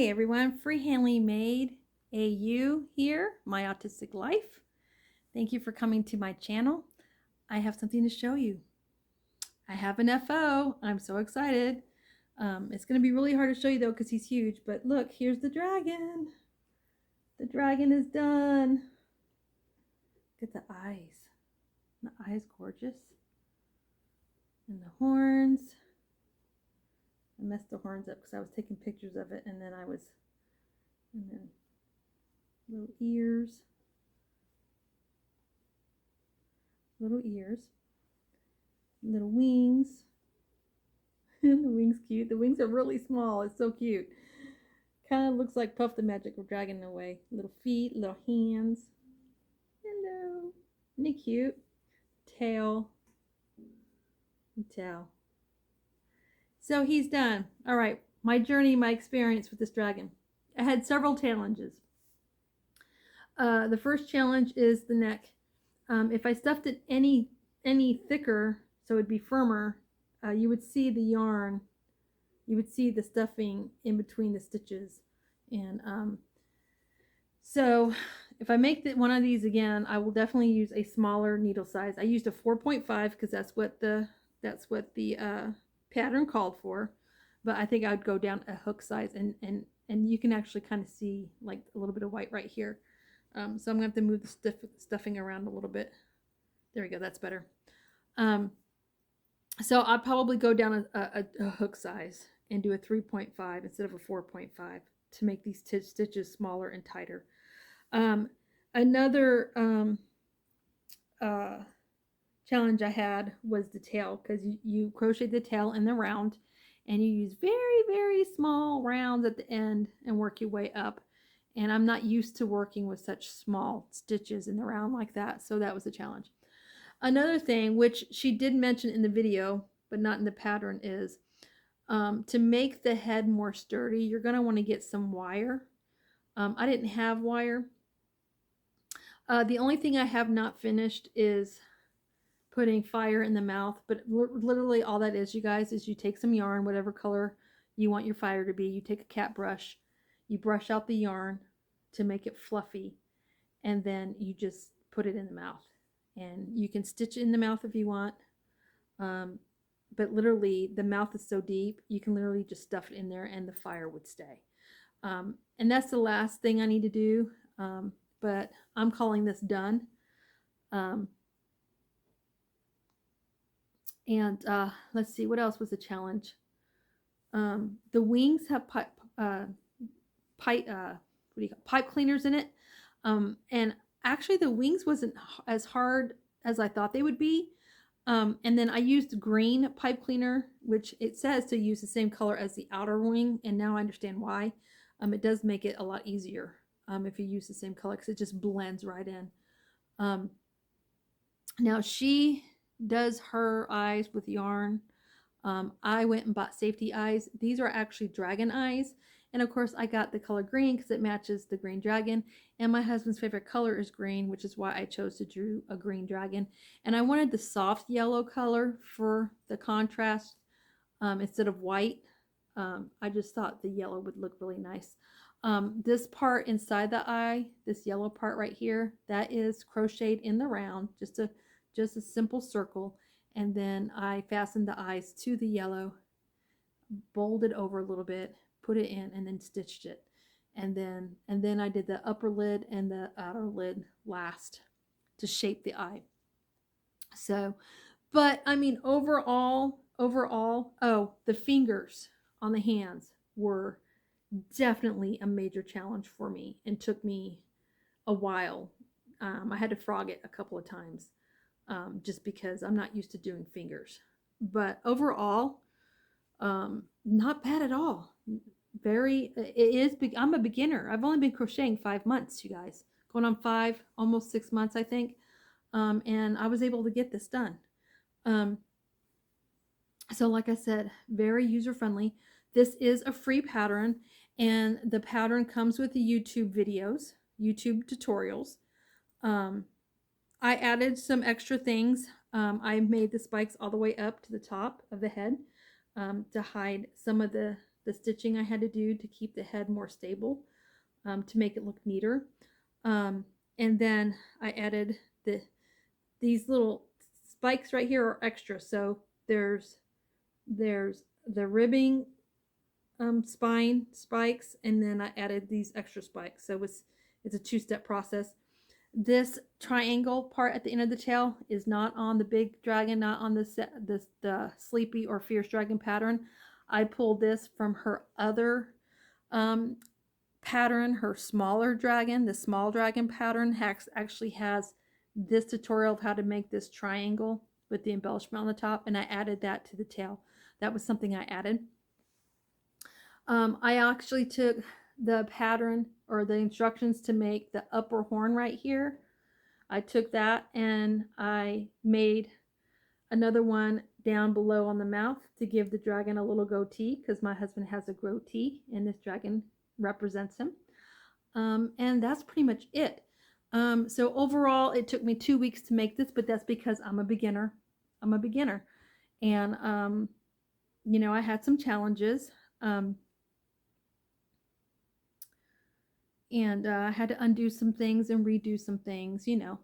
Hey everyone, Freehandly Made AU here, My Autistic Life. Thank you for coming to my channel. I have something to show you. I have an FO. I'm so excited. It's going to be really hard to show you though because he's huge, but look, here's the dragon. The dragon is done. Look at the eyes. The eyes gorgeous. And the horns. I messed the horns up because I was taking pictures of it and then little ears, little wings. The wings cute. The wings are really small. It's so cute. Kind of looks like Puff the Magic Dragon in a way. Little feet, little hands. Hello. Isn't he cute? Tail. So he's done. All right. My journey, my experience with this dragon. I had several challenges. The first challenge is the neck. If I stuffed it any thicker, so it'd be firmer, you would see the yarn. You would see the stuffing in between the stitches. And so if I make one of these again, I will definitely use a smaller needle size. I used a 4.5 because that's what the pattern called for. But I think I would go down a hook size, and you can actually kind of see like a little bit of white right here. So I'm going to have to move the stuffing around a little bit. There we go. That's better. So I'll probably go down a hook size and do a 3.5 instead of a 4.5 to make these stitches smaller and tighter. Another challenge I had was the tail, because you crochet the tail in the round and you use very, very small rounds at the end and work your way up. And I'm not used to working with such small stitches in the round like that, so that was a challenge. Another thing, which she did mention in the video, but not in the pattern, is to make the head more sturdy, you're going to want to get some wire. I didn't have wire. The only thing I have not finished is putting fire in the mouth, but literally all that is, you guys, is you take some yarn, whatever color you want your fire to be, you take a cat brush, you brush out the yarn to make it fluffy, and then you just put it in the mouth. And you can stitch it in the mouth if you want, but literally the mouth is so deep, you can literally just stuff it in there and the fire would stay. And that's the last thing I need to do, but I'm calling this done. Let's see, what else was a challenge? The wings have pipe cleaners in it, and actually the wings wasn't as hard as I thought they would be. And then I used green pipe cleaner, which it says to use the same color as the outer wing, and now I understand why. It does make it a lot easier if you use the same color, because it just blends right in. Now she does her eyes with yarn. I went and bought safety eyes. These are actually dragon eyes. And of course I got the color green because it matches the green dragon. And my husband's favorite color is green, which is why I chose to do a green dragon. And I wanted the soft yellow color for the contrast instead of white. I just thought the yellow would look really nice. This part inside the eye, this yellow part right here, that is crocheted in the round, just a simple circle. And then I fastened the eyes to the yellow, folded over a little bit, put it in, and then stitched it. And then I did the upper lid and the outer lid last to shape the eye. So, but I mean, overall, oh, the fingers on the hands were definitely a major challenge for me and took me a while. I had to frog it a couple of times. Just because I'm not used to doing fingers. But overall, not bad at all. I'm a beginner. I've only been crocheting 5 months, you guys. Going on 5, almost 6 months, I think. And I was able to get this done. So like I said, very user-friendly. This is a free pattern, and the pattern comes with the YouTube videos, YouTube tutorials. I added some extra things. I made the spikes all the way up to the top of the head to hide some of the the stitching I had to do to keep the head more stable, to make it look neater. And then I added these little spikes right here are extra. So there's the ribbing spine spikes, and then I added these extra spikes. So it's a two-step process. This triangle part at the end of the tail is not on the big dragon, not on the sleepy or fierce dragon pattern. I pulled this from her other pattern, her smaller dragon. The small dragon pattern actually has this tutorial of how to make this triangle with the embellishment on the top, and I added that to the tail. That was something I added. I actually took the pattern or the instructions to make the upper horn right here. I took that and I made another one down below on the mouth to give the dragon a little goatee, because my husband has a goatee and this dragon represents him. And that's pretty much it. So overall, it took me 2 weeks to make this, but that's because I'm a beginner. And, you know, I had some challenges. And I had to undo some things and redo some things, you know.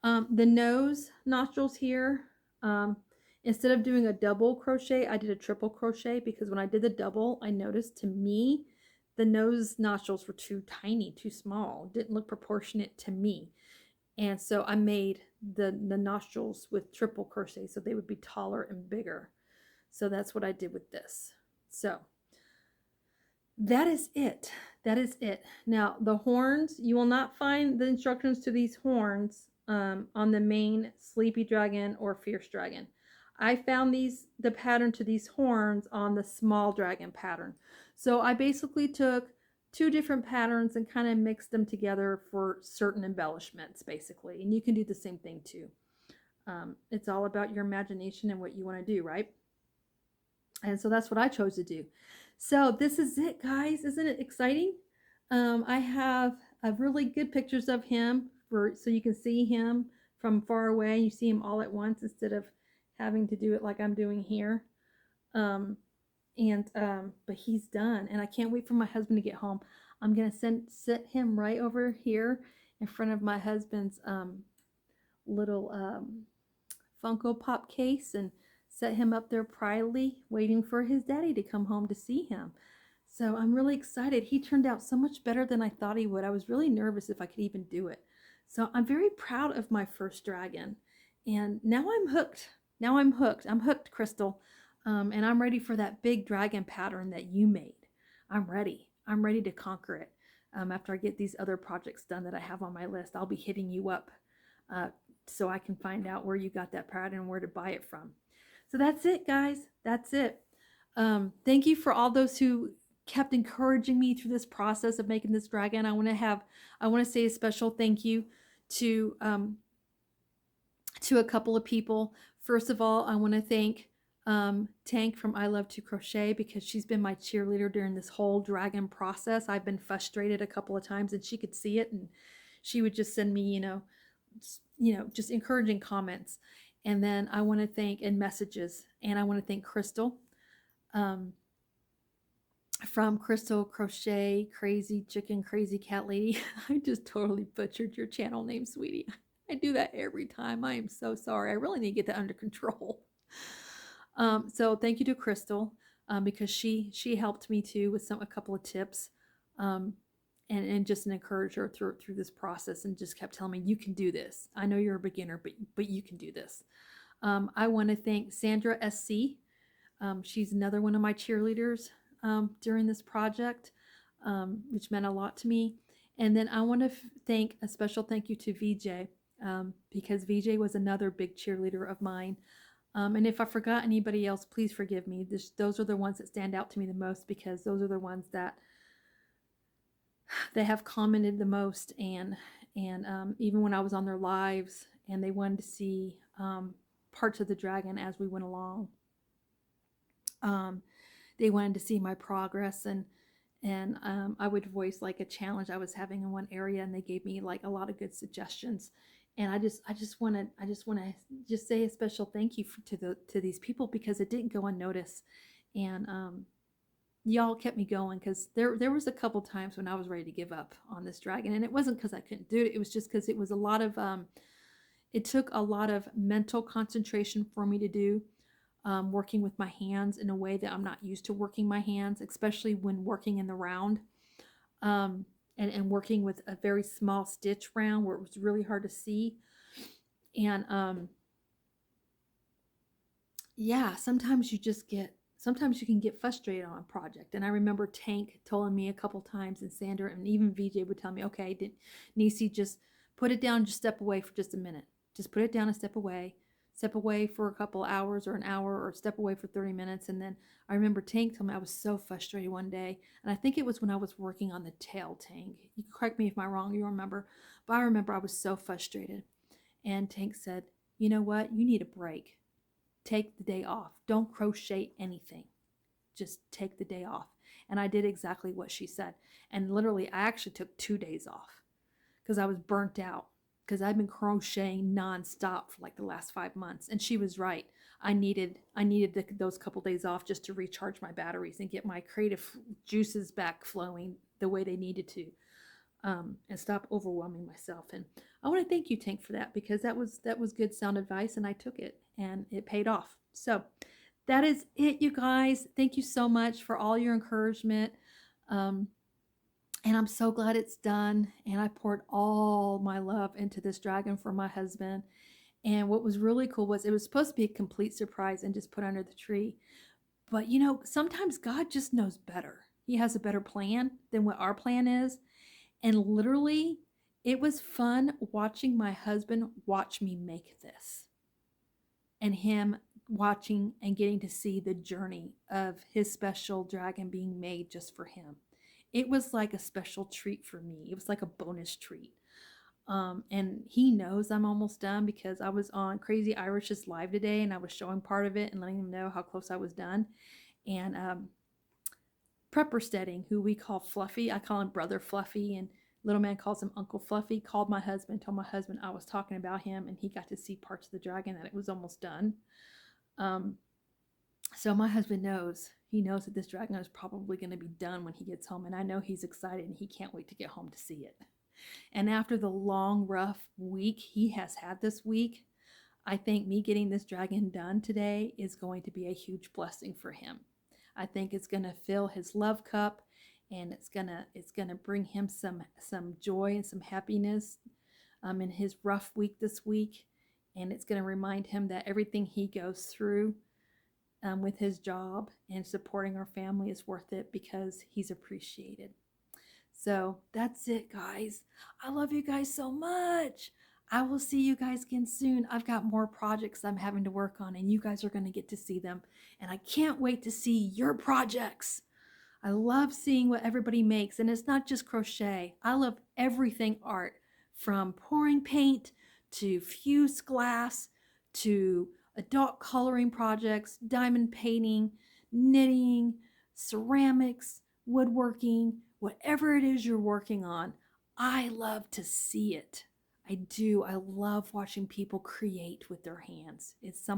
The nose nostrils here, instead of doing a double crochet, I did a triple crochet, because when I did the double, I noticed, to me, the nose nostrils were too tiny, too small, didn't look proportionate to me. And so I made the nostrils with triple crochet so they would be taller and bigger. So that's what I did with this. So that is it. That is it. Now, the horns, you will not find the instructions to these horns on the main Sleepy Dragon or Fierce Dragon. I found the pattern to these horns on the Small Dragon pattern. So I basically took 2 different patterns and kind of mixed them together for certain embellishments, basically. And you can do the same thing too. It's all about your imagination and what you want to do, right? And so that's what I chose to do. So this is it, guys. Isn't it exciting? I have really good pictures of him so you can see him from far away. You see him all at once instead of having to do it like I'm doing here. But he's done, and I can't wait for my husband to get home. I'm gonna sit him right over here in front of my husband's little Funko Pop case and set him up there proudly, waiting for his daddy to come home to see him. So I'm really excited. He turned out so much better than I thought he would. I was really nervous if I could even do it. So I'm very proud of my first dragon. And now I'm hooked. I'm hooked, Crystal. And I'm ready for that big dragon pattern that you made. I'm ready. I'm ready to conquer it. After I get these other projects done that I have on my list, I'll be hitting you up so I can find out where you got that pattern and where to buy it from. So that's it, guys. That's it. Thank you for all those who kept encouraging me through this process of making this dragon. I want to say a special thank you to a couple of people. First of all, I want to thank Tank from I Love to Crochet, because she's been my cheerleader during this whole dragon process. I've been frustrated a couple of times, and she could see it, and she would just send me, just encouraging comments. And then I want to thank, and messages, and I want to thank Crystal from Crystal Crochet Crazy Chicken Crazy Cat Lady. I just totally butchered your channel name, sweetie. I do that every time. I am so sorry. I really need to get that under control. So thank you to Crystal, because she helped me too with a couple of tips, and just an encourager through this process, and just kept telling me, you can do this. I know you're a beginner, but you can do this. I want to thank Sandra SC. She's another one of my cheerleaders during this project, which meant a lot to me. And then I want to thank a special thank you to VJ, because VJ was another big cheerleader of mine. And if I forgot anybody else, please forgive me. Those are the ones that stand out to me the most, because those are the ones that they have commented the most, and even when I was on their lives and they wanted to see parts of the dragon as we went along, they wanted to see my progress, and I would voice like a challenge I was having in one area, and they gave me like a lot of good suggestions. And I just want to say a special thank you to these people, because it didn't go unnoticed. And y'all kept me going because there was a couple times when I was ready to give up on this dragon, and it wasn't because I couldn't do it. It was just because it was a lot of it took a lot of mental concentration for me to do, working with my hands in a way that I'm not used to working my hands, especially when working in the round, and working with a very small stitch round where it was really hard to see. And yeah, sometimes you can get frustrated on a project. And I remember Tank telling me a couple times, and Sandra and even VJ would tell me, okay, Nisi, just put it down, just step away for just a minute. Just put it down and step away for a couple hours or an hour, or step away for 30 minutes. And then I remember Tank told me I was so frustrated one day. And I think it was when I was working on the tail, Tank. You correct me if I'm wrong, you remember. But I remember I was so frustrated. And Tank said, you know what? You need a break. Take the day off. Don't crochet anything. Just take the day off. And I did exactly what she said. And literally, I actually took 2 days off because I was burnt out, because I've been crocheting nonstop for like the last 5 months. And she was right. I needed those couple days off just to recharge my batteries and get my creative juices back flowing the way they needed to, and stop overwhelming myself. And I want to thank you, Tank, for that, because that was good sound advice, and I took it and it paid off. So that is it, you guys. Thank you so much for all your encouragement. And I'm so glad it's done. And I poured all my love into this dragon for my husband. And what was really cool was it was supposed to be a complete surprise and just put under the tree. But you know, sometimes God just knows better. He has a better plan than what our plan is. And literally, it was fun watching my husband watch me make this, and him watching and getting to see the journey of his special dragon being made just for him. It was like a special treat for me. It was like a bonus treat. And he knows I'm almost done because I was on Crazy Irish's live today and I was showing part of it and letting him know how close I was done. And Prepper Steading, who we call Fluffy, I call him Brother Fluffy, and little man calls him Uncle Fluffy, called my husband, told my husband I was talking about him, and he got to see parts of the dragon, that it was almost done. So my husband knows. He knows that this dragon is probably going to be done when he gets home, and I know he's excited and he can't wait to get home to see it. And after the long, rough week he has had this week, I think me getting this dragon done today is going to be a huge blessing for him. I think it's going to fill his love cup, and it's gonna bring him some joy and some happiness in his rough week this week. And it's going to remind him that everything he goes through with his job and supporting our family is worth it because he's appreciated. So that's it, guys. I love you guys so much. I will see you guys again soon. I've got more projects I'm having to work on, and you guys are going to get to see them. And I can't wait to see your projects. I love seeing what everybody makes, and it's not just crochet. I love everything art, from pouring paint to fused glass to adult coloring projects, diamond painting, knitting, ceramics, woodworking, whatever it is you're working on. I love to see it. I do. I love watching people create with their hands. It's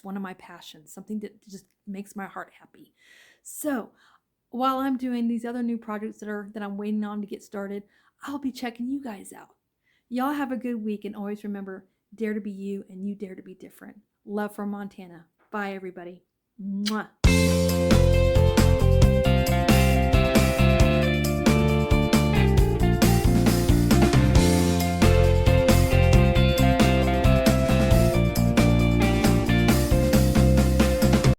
one of my passions, something that just makes my heart happy. So while I'm doing these other new projects that I'm waiting on to get started, I'll be checking you guys out. Y'all have a good week, and always remember, dare to be you and you dare to be different. Love from Montana. Bye, everybody. Mwah.